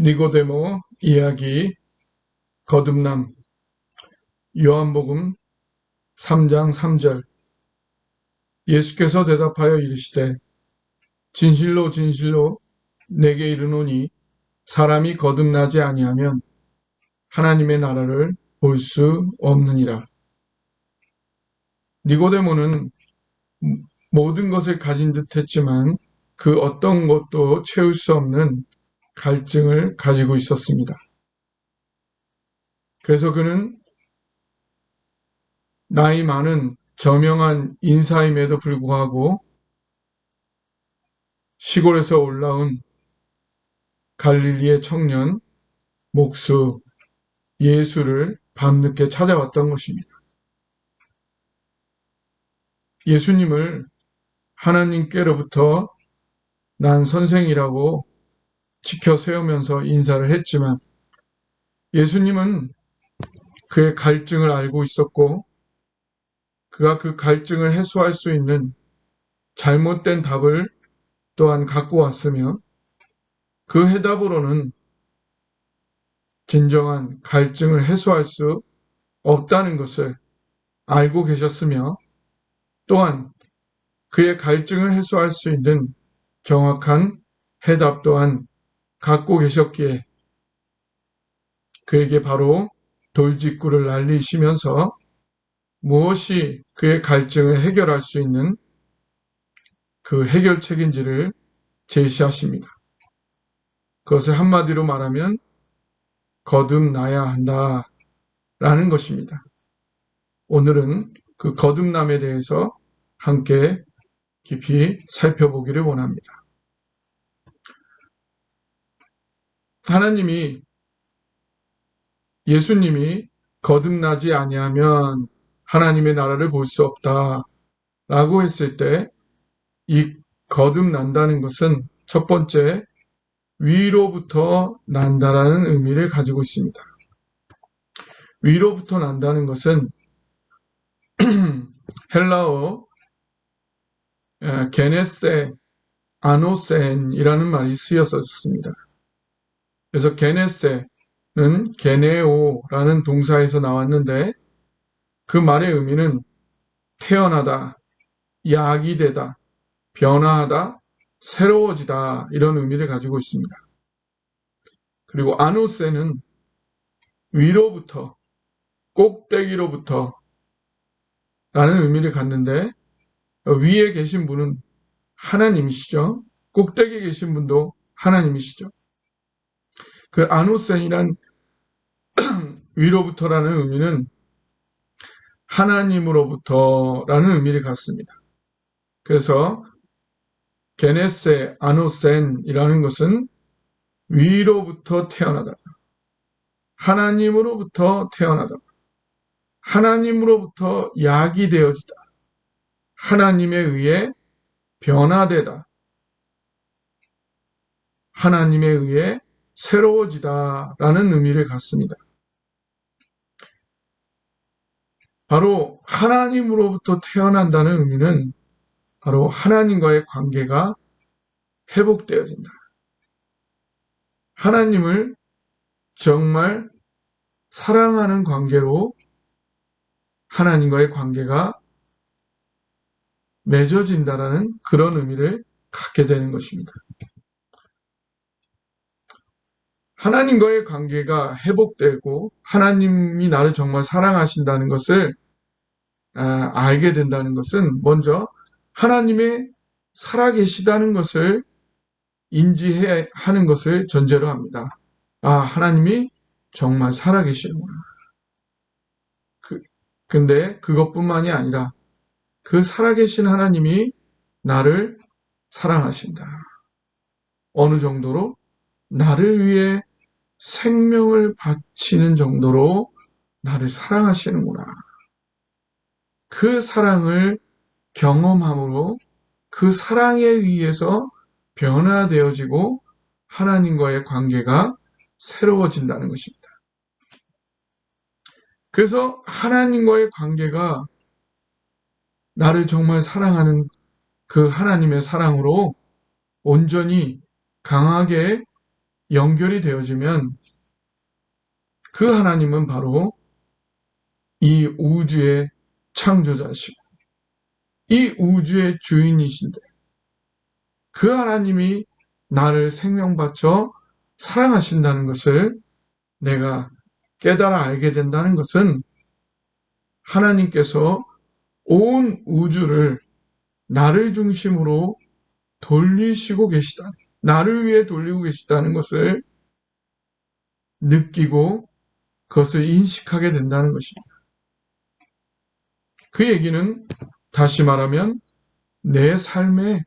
니고데모 이야기 거듭남. 요한복음 3장 3절. 예수께서 대답하여 이르시되 진실로 진실로 내게 이르노니 사람이 거듭나지 아니하면 하나님의 나라를 볼 수 없느니라. 니고데모는 모든 것을 가진 듯 했지만 그 어떤 것도 채울 수 없는 갈증을 가지고 있었습니다. 그래서 그는 나이 많은 저명한 인사임에도 불구하고 시골에서 올라온 갈릴리의 청년 목수 예수를 밤늦게 찾아왔던 것입니다. 예수님을 하나님께로부터 난 선생이라고 지켜 세우면서 인사를 했지만 예수님은 그의 갈증을 알고 있었고 그가 그 갈증을 해소할 수 있는 잘못된 답을 또한 갖고 왔으며 그 해답으로는 진정한 갈증을 해소할 수 없다는 것을 알고 계셨으며 또한 그의 갈증을 해소할 수 있는 정확한 해답 또한 갖고 계셨기에 그에게 바로 돌직구를 날리시면서 무엇이 그의 갈증을 해결할 수 있는 그 해결책인지를 제시하십니다. 그것을 한마디로 말하면 거듭나야 한다라는 것입니다. 오늘은 그 거듭남에 대해서 함께 깊이 살펴보기를 원합니다. 예수님이 거듭나지 아니하면 하나님의 나라를 볼 수 없다라고 했을 때 이 거듭난다는 것은 첫 번째 위로부터 난다라는 의미를 가지고 있습니다. 위로부터 난다는 것은 헬라어 게네세 아노센이라는 말이 쓰여져 있습니다. 그래서 게네세는 게네오라는 동사에서 나왔는데 그 말의 의미는 태어나다, 야기되다, 변화하다, 새로워지다 이런 의미를 가지고 있습니다. 그리고 아노세는 위로부터, 꼭대기로부터 라는 의미를 갖는데 위에 계신 분은 하나님이시죠. 꼭대기에 계신 분도 하나님이시죠. 그 아노센이란 위로부터라는 의미는 하나님으로부터라는 의미를 갖습니다. 그래서 게네세 아노센이라는 것은 위로부터 태어나다, 하나님으로부터 태어나다, 하나님으로부터 야기되어지다, 하나님에 의해 변화되다, 하나님에 의해 새로워지다라는 의미를 갖습니다. 바로 하나님으로부터 태어난다는 의미는 바로 하나님과의 관계가 회복되어진다. 하나님을 정말 사랑하는 관계로 하나님과의 관계가 맺어진다라는 그런 의미를 갖게 되는 것입니다. 하나님과의 관계가 회복되고 하나님이 나를 정말 사랑하신다는 것을 알게 된다는 것은 먼저 하나님의 살아계시다는 것을 인지해야 하는 것을 전제로 합니다. 하나님이 정말 살아계시는구나. 근데 그것뿐만이 아니라 그 살아계신 하나님이 나를 사랑하신다. 어느 정도로? 나를 위해 생명을 바치는 정도로 나를 사랑하시는구나. 그 사랑을 경험함으로 그 사랑에 의해서 변화되어지고 하나님과의 관계가 새로워진다는 것입니다. 그래서 하나님과의 관계가 나를 정말 사랑하는 그 하나님의 사랑으로 온전히 강하게 연결이 되어지면 그 하나님은 바로 이 우주의 창조자시고 이 우주의 주인이신데 그 하나님이 나를 생명 바쳐 사랑하신다는 것을 내가 깨달아 알게 된다는 것은 하나님께서 온 우주를 나를 중심으로 돌리시고 계시다. 나를 위해 돌리고 계시다는 것을 느끼고 그것을 인식하게 된다는 것입니다. 그 얘기는 다시 말하면 내 삶에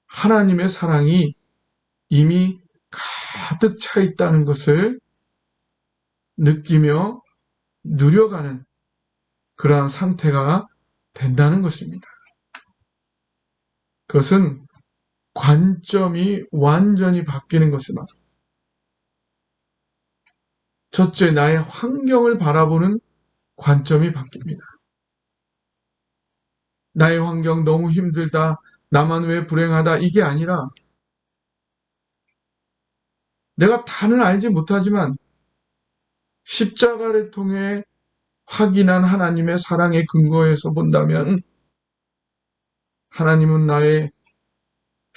하나님의 사랑이 이미 가득 차 있다는 것을 느끼며 누려가는 그러한 상태가 된다는 것입니다. 그것은 관점이 완전히 바뀌는 것을 말합니다. 첫째, 나의 환경을 바라보는 관점이 바뀝니다. 나의 환경 너무 힘들다, 나만 왜 불행하다, 이게 아니라 내가 다는 알지 못하지만 십자가를 통해 확인한 하나님의 사랑의 근거에서 본다면 하나님은 나의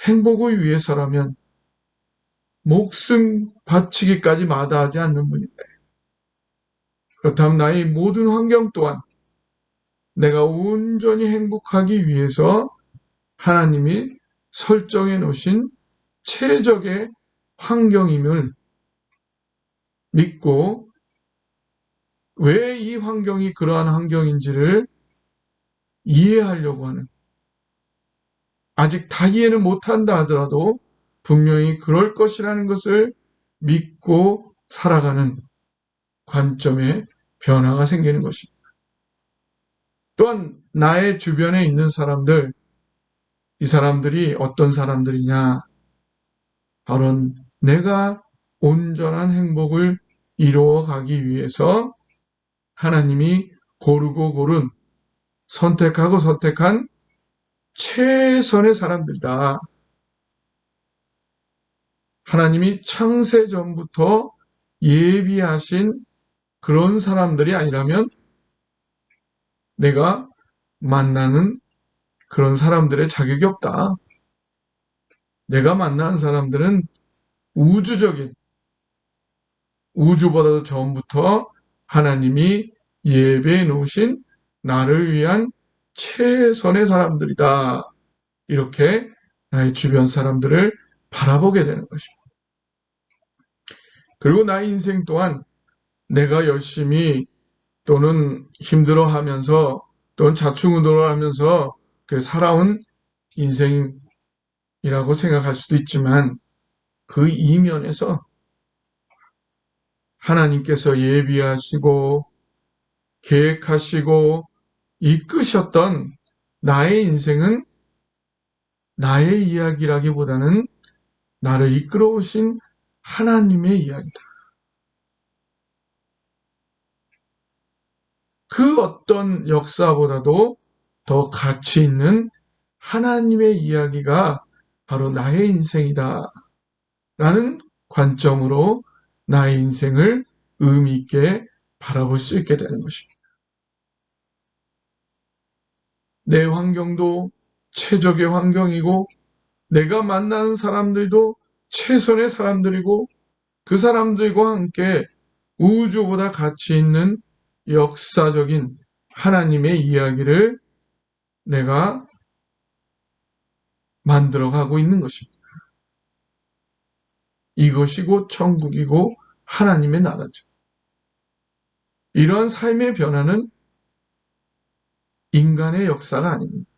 행복을 위해서라면 목숨 바치기까지 마다하지 않는 분인데 그렇다면 나의 모든 환경 또한 내가 온전히 행복하기 위해서 하나님이 설정해 놓으신 최적의 환경임을 믿고 왜 이 환경이 그러한 환경인지를 이해하려고 하는 아직 다 이해는 못한다 하더라도 분명히 그럴 것이라는 것을 믿고 살아가는 관점의 변화가 생기는 것입니다. 또한 나의 주변에 있는 사람들, 이 사람들이 어떤 사람들이냐? 바로 내가 온전한 행복을 이루어가기 위해서 하나님이 고르고 고른 선택하고 선택한 최선의 사람들이다. 하나님이 창세 전부터 예비하신 그런 사람들이 아니라면 내가 만나는 그런 사람들의 자격이 없다. 내가 만나는 사람들은 우주적인, 우주보다도 전부터 하나님이 예배해 놓으신 나를 위한 최선의 사람들이다. 이렇게 나의 주변 사람들을 바라보게 되는 것입니다. 그리고 나의 인생 또한 내가 열심히 또는 힘들어하면서 또는 자충우돌을 하면서 살아온 인생이라고 생각할 수도 있지만 그 이면에서 하나님께서 예비하시고 계획하시고 이끄셨던 나의 인생은 나의 이야기라기보다는 나를 이끌어오신 하나님의 이야기다. 그 어떤 역사보다도 더 가치 있는 하나님의 이야기가 바로 나의 인생이다. 라는 관점으로 나의 인생을 의미 있게 바라볼 수 있게 되는 것입니다. 내 환경도 최적의 환경이고 내가 만나는 사람들도 최선의 사람들이고 그 사람들과 함께 우주보다 가치 있는 역사적인 하나님의 이야기를 내가 만들어가고 있는 것입니다. 이것이 곧 천국이고 하나님의 나라죠. 이러한 삶의 변화는 인간의 역사가 아닙니다.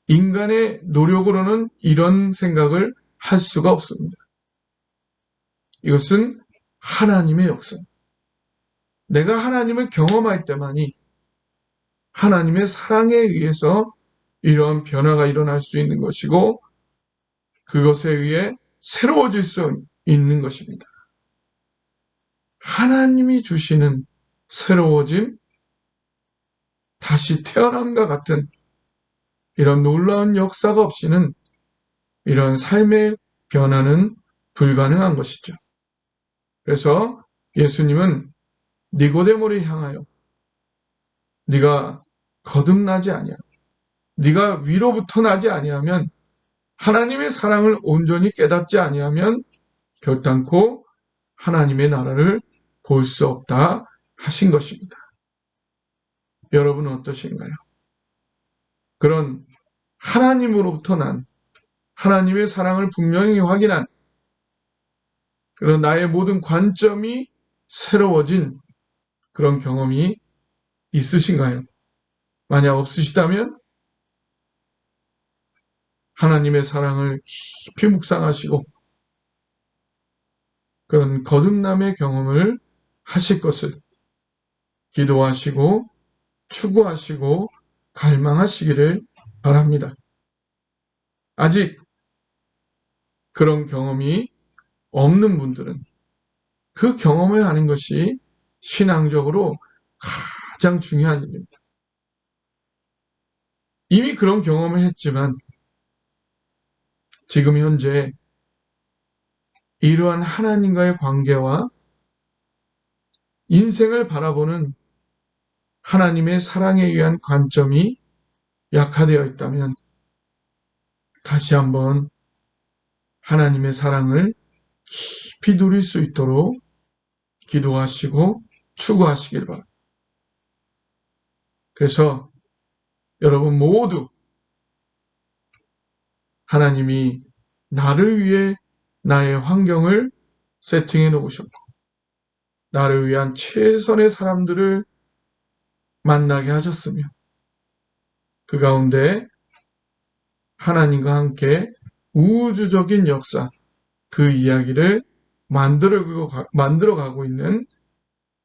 인간의 노력으로는 이런 생각을 할 수가 없습니다. 이것은 하나님의 역사입니다. 내가 하나님을 경험할 때만이 하나님의 사랑에 의해서 이러한 변화가 일어날 수 있는 것이고 그것에 의해 새로워질 수 있는 것입니다. 하나님이 주시는 새로워짐, 다시 태어남과 같은 이런 놀라운 역사가 없이는 이런 삶의 변화는 불가능한 것이죠. 그래서 예수님은 니고데모를 향하여 네가 거듭나지 아니하고 네가 위로부터 나지 아니하면 하나님의 사랑을 온전히 깨닫지 아니하면 결단코 하나님의 나라를 볼 수 없다 하신 것입니다. 여러분은 어떠신가요? 그런 하나님으로부터 난 하나님의 사랑을 분명히 확인한 그런 나의 모든 관점이 새로워진 그런 경험이 있으신가요? 만약 없으시다면 하나님의 사랑을 깊이 묵상하시고 그런 거듭남의 경험을 하실 것을 기도하시고 추구하시고 갈망하시기를 바랍니다. 아직 그런 경험이 없는 분들은 그 경험을 하는 것이 신앙적으로 가장 중요한 일입니다. 이미 그런 경험을 했지만 지금 현재 이러한 하나님과의 관계와 인생을 바라보는 하나님의 사랑에 의한 관점이 약화되어 있다면 다시 한번 하나님의 사랑을 깊이 누릴 수 있도록 기도하시고 추구하시길 바랍니다. 그래서 여러분 모두 하나님이 나를 위해 나의 환경을 세팅해 놓으셨고 나를 위한 최선의 사람들을 만나게 하셨으며 그 가운데 하나님과 함께 우주적인 역사, 그 이야기를 만들어가고 있는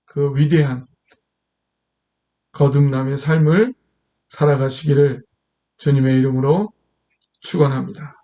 그 위대한 거듭남의 삶을 살아가시기를 주님의 이름으로 축원합니다.